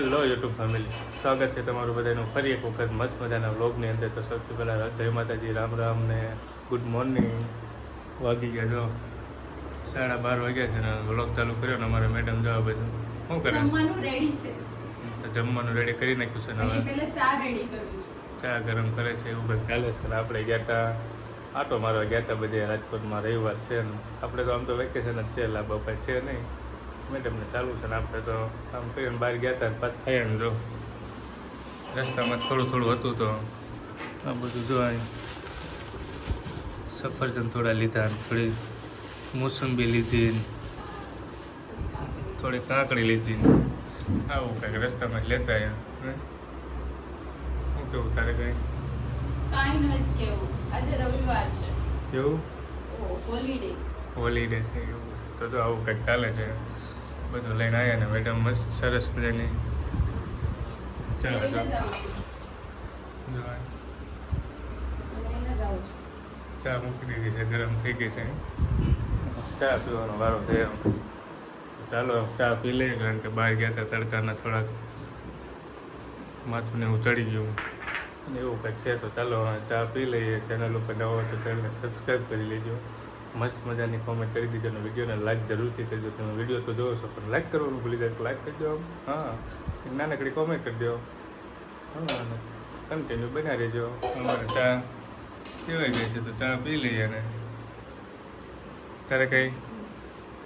Hello YouTube family, સ્વાગત છે તમારું બધાનું ફરી એક વખત મસ્ત મજાના વ્લોગની અંદર. તો સૌથી પહેલાં જય માતાજી, રામ રામ ને ગુડ મોર્નિંગ. વાગી ગયા જો 12:30 વાગ્યા છે ને વ્લોગ ચાલુ કર્યો ને અમારે મેડમ જવા બધું શું કરે જમવાનું રેડી છે. તો જમવાનું રેડી કરી નાખ્યું છે ને હવે પહેલા ચા રેડી કરું છું. ચા ગરમ કરે છે એવું બધું ચાલે છે. આપણે ગયા હતા આટો મારવા ગયા હતા બધે રાજકોટમાં, રવિવાર છે ને આપણે તો આમ તો વેકેશન જ છે, લાભ બપાય છે નહીં. મેડમને ચાલુ છે ને આપણે તો કામ કરીને બહાર ગયા હતા પાછા આવ્યા ને જો રસ્તામાં થોડું થોડું હતું તો આ બધું જો સફરજન થોડા લીધા, થોડી મોસંબી લીધી, થોડી કાકડી લીધી, આવું કંઈક રસ્તામાં જ લેતા આવ્યા. શું કેવું તારે કંઈ? કાંઈ નથી કેવું, આજે રવિવાર છે. એવું હોલીડે હોલીડે છે એવું તો જો આવું કંઈક ચાલે છે. બધું લઈને આવ્યા ને મેડમ મસ્ત સરસ મજાની ચા લઈને જો જાઉં છું. લઈને જાઉં છું. ચા મૂકી દીધી છે, ગરમ થઈ ગઈ છે. ચા પીવાનો વારો થયો. ચાલો ચા પી લઈએ, કારણ કે બહાર ગયા હતા તડકાના થોડાક માથું ને એવું ચડી ગયું અને એવું કંઈક છે. તો ચાલો ચા પી લઈએ. ચેનલ ઉપર નવો હોય તો ચેનલને સબસ્ક્રાઈબ કરી લેજો, મસ્ત મજાની કોમેન્ટ કરી દીજો અને વિડીયોને લાઈક જરૂરથી કરજો. તમે વિડીયો તો જોવો છો પણ લાઈક કરવાનું ભૂલી જાય, લાઈક કરજો. હા, એક નાનકડી કોમેન્ટ કરી દો. હા, કન્ટિન્યુ બના રહેજો. અમારે ચા કેવાય ગઈ છે તો ચા પી લઈએ. અને તારે કંઈ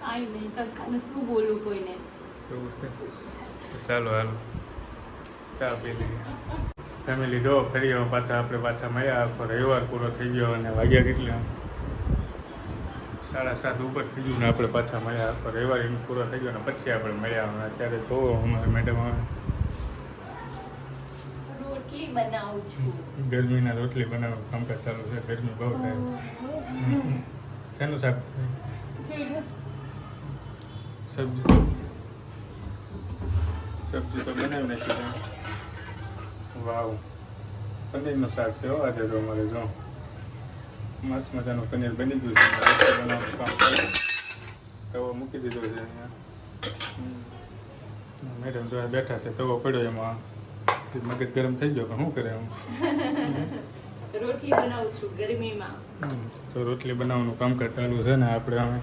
કાંઈ નહીં, તડકાનું શું બોલું કોઈને. એવું છે? તો ચાલો હાલો ચા પી લઈએ. ફેમિલી જો ફરી હવે આપણે પાછા મળ્યા. આખો રવિવાર પૂરો થઈ ગયો અને વાગ્યા કેટલા 7:30 ઉપર થઈ ગયું ને આપણે પાછા મળ્યા. આખો રવિવાર એનો પૂરો થઈ ગયો ને પછી આપણે મળ્યા. અને અત્યારે તો અમારે મેડમ રોટલી બનાવું છું. ગરમીના રોટલી બનાવવાનું કામકાજ ચાલુ છે. ગરમી બહુ થાય. શેનું શાક? સબ્જી તો બનાવી નાખી છે. વાવ, પનીરનું શાક છે હો આજે તો અમારે. જો મસ્ત મજાનું પનીર બની ગયું છે. રોટલી બનાવવાનું કામ કરે, તવો મૂકી દીધો છે અહીંયા. મેડમ જો બેઠા છે, તવો પડ્યો એમાં મગજ ગરમ થઈ ગયો કે શું કરે એમ. રોટલી બનાવું છું ગરમીમાં. તો રોટલી બનાવવાનું કામકાજ ચાલુ છે ને આપણે હવે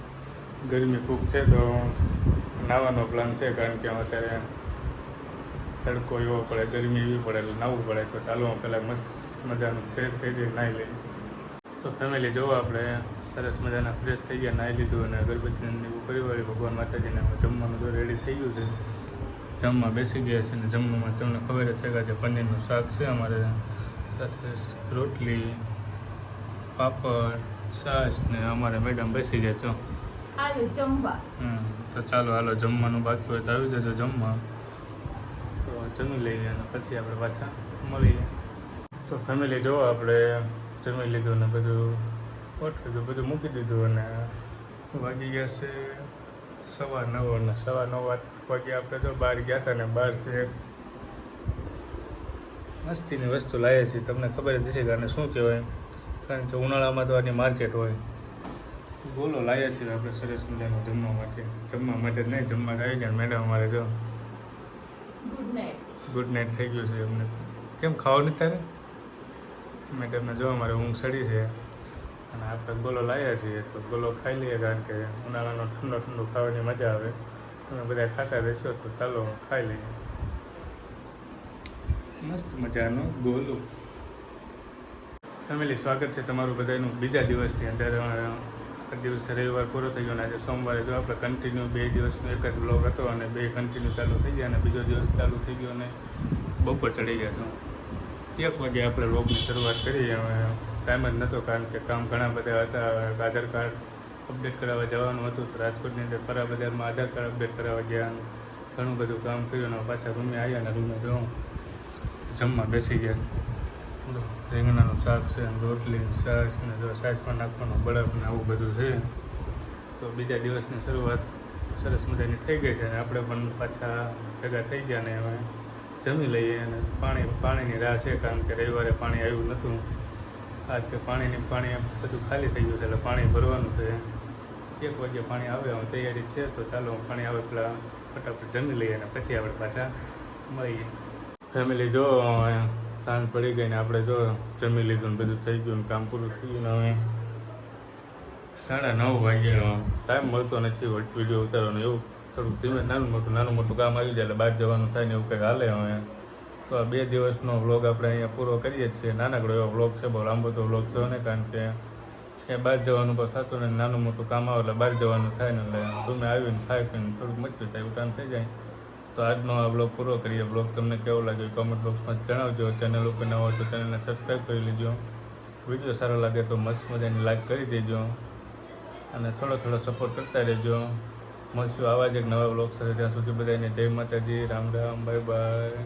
ગરમી ખૂબ છે તો નાહવાનો પ્લાન છે, કારણ કે અત્યારે તડકો એવો પડે, ગરમી એવી પડે એટલે નાહવું પડે. તો ચાલો પહેલાં મસ્ત મજાનું ફ્રેશ થઈ જાય, નાહી લઈએ. તો ફેમિલી જોવો આપણે સરસ મજાના ફ્રેશ થઈ ગયા, નાહી લીધું અને અગરબત્તીને એવું કર્યું હોય. ભગવાન માતાજીને જમવાનું તો રેડી થઈ ગયું છે. જમવા બેસી ગયા છે ને જમવામાં તમને ખબર જ છે કે આજે પનીરનું શાક છે અમારે, સાથે રોટલી, પાપડ, છાશ ને અમારે મેડમ બેસી ગયા છો. હાલો જમવા. તો ચાલો હાલો જમવાનું બાકી હોય તો આવી જજો જમવા. તો જમી લઈએ અને પછી આપણે પાછા મળીએ. તો ફેમિલી જોવો આપણે જમી લીધું ને બધું ગોઠવી ગયું, બધું મૂકી દીધું અને વાગી ગયા છે 9:15 અને 9:15 વાગે આપણે તો બહાર ગયા હતા ને બહારથી એક મસ્તીની વસ્તુ લાવીએ છીએ. તમને ખબર જ હશે કે આને શું કહેવાય, કારણ કે ઉનાળામાં તો આની માર્કેટ હોય. બોલો લાવ્યા છીએ આપણે સરસ મજાનું જમવા માટે. જમવા માટે જ નહીં, જમવા આવી ગયા મેડમ અમારે. જો ગુડ નાઇટ. ગુડ નાઇટ થઈ ગયું છે એમને. તો કેમ ખાવા નથી તારે? મેડમને જો અમારે ઊંઘ સડી છે અને આપણે ગોલો લાવ્યા છીએ તો ગોલો ખાઈ લઈએ, કારણ કે ઉનાળાનો ઠંડો ઠંડો ખાવાની મજા આવે. તમે બધા ખાતા રહેશો તો ચાલો ખાઈ લઈએ મસ્ત મજાનો ગોલો. ફેમિલી સ્વાગત છે તમારું બધાનું બીજા દિવસથી. અત્યારે આ દિવસે રવિવાર પૂરો થઈ ગયો અને આજે સોમવારે જો આપણે કન્ટિન્યુ 2 દિવસનો એક જ બ્લોગ હતો અને 2 કન્ટિન્યુ ચાલુ થઈ ગયા અને બીજો દિવસ ચાલુ થઈ ગયો અને બપોર ચડી ગયા તો 1 વાગે આપણે બ્લોગની શરૂઆત કરી. હવે ટાઈમ જ નહોતો, કારણ કે કામ ઘણા બધા હતા. આધાર કાર્ડ અપડેટ કરાવવા જવાનું હતું તો રાજકોટની અંદર પરા બજારમાં આધાર કાર્ડ અપડેટ કરાવવા ગયા. ઘણું બધું કામ કર્યું અને પાછા રૂમે આવ્યા અને રૂમે જો જમવા બેસી ગયા. રીંગણાનું શાક છે, રોટલી, છાશ ને જો છાશમાં નાખવાનું બળફ ને આવું બધું છે. તો બીજા દિવસની શરૂઆત સરસ મજાની થઈ ગઈ છે અને આપણે પણ પાછા ભેગા થઈ ગયા ને હવે જમી લઈએ. અને પાણીની રાહ છે, કારણ કે રવિવારે પાણી આવ્યું નહોતું. આજ તે પાણી બધું ખાલી થઈ ગયું છે એટલે પાણી ભરવાનું છે. 1 વાગે પાણી આવે તૈયારી છે. તો ચાલો પાણી આવે પેલા ફટાફટ જમી લઈએ અને પછી આપણે પાછા મળીએ. ફેમિલી જો સાંજ પડી ગઈ ને આપણે જો જમી લીધું ને બધું થઈ ગયું ને કામ પૂરું થઈ ગયું ને હવે 9:30 વાગ્યા. ટાઈમ મળતો નથી વિડીયો ઉતારવાનો. એવું થોડુંક ધીમે નાનું મોટું કામ આવી જાય એટલે બહાર જવાનું થાય ને એવું કંઈક હાલે હવે. તો આ 2 દિવસનો વ્લોગ આપણે અહીંયા પૂરો કરીએ છીએ. નાનકડો એવો વ્લોગ છે, બહુ લાંબો તો વ્લોગ થયો ને, કારણ કે ક્યાંય બહાર જવાનું પણ થતું ને નાનું મોટું કામ આવે એટલે બહાર જવાનું થાય ને એટલે તમે આવીને ખાઈ પીને થોડુંક મચ્યું થાય એવું ટાઈમ થઈ જાય. તો આજનો આ બ્લોગ પૂરો કરીએ. બ્લોગ તમને કેવો લાગ્યો કોમેન્ટ બોક્સમાં જણાવજો. ચેનલ ઉપર ન હોય તો ચેનલને સબસ્ક્રાઈબ કરી લેજો. વિડીયો સારો લાગે તો મસ્ત મજાની લાઈક કરી દેજો અને થોડો સપોર્ટ કરતા રહેજો. મળશું આવા જ એક નવા બ્લોગ સાથે. ત્યાં સુધી બધાને જય માતાજી, રામ રામ, બાય બાય.